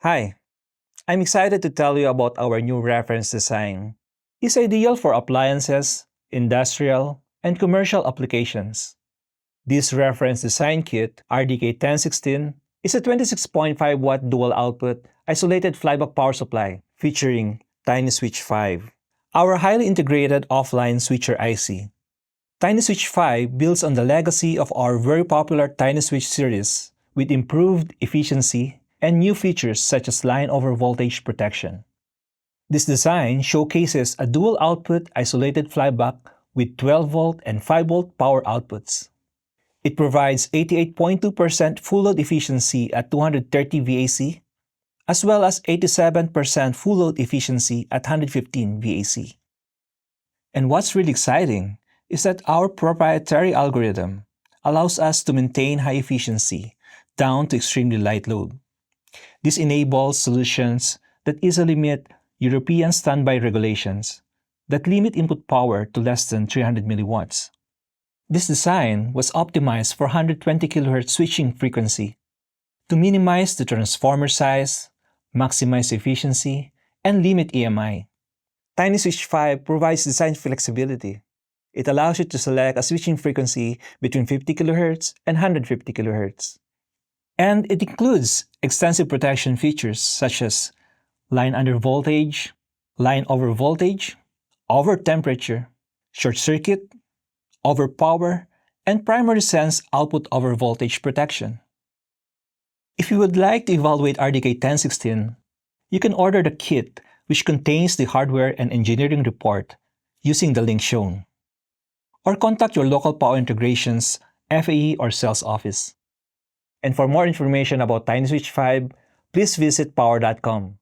Hi, I'm excited to tell you about our new reference design. It's ideal for appliances, industrial, and commercial applications. This reference design kit, RDK 1016, is a 26.5 watt dual output isolated flyback power supply featuring TinySwitch 5, our highly integrated offline switcher IC. TinySwitch 5 builds on the legacy of our very popular TinySwitch series with improved efficiency and new features such as line over voltage protection. This design showcases a dual output isolated flyback with 12-volt and 5-volt power outputs. It provides 88.2% full load efficiency at 230 VAC, as well as 87% full load efficiency at 115 VAC. And what's really exciting is that our proprietary algorithm allows us to maintain high efficiency down to extremely light load. This enables solutions that easily meet European standby regulations that limit input power to less than 300 milliwatts. This design was optimized for 120 kHz switching frequency to minimize the transformer size, maximize efficiency, and limit EMI. TinySwitch 5 provides design flexibility. It allows you to select a switching frequency between 50 kHz and 150 kHz. And it includes extensive protection features such as line under voltage, line over voltage, over temperature, short circuit, over power, and primary sense output over voltage protection. If you would like to evaluate RDK 1016, you can order the kit which contains the hardware and engineering report using the link shown. Or contact your local Power Integrations, FAE, or sales office. And for more information about TinySwitch 5, please visit power.com.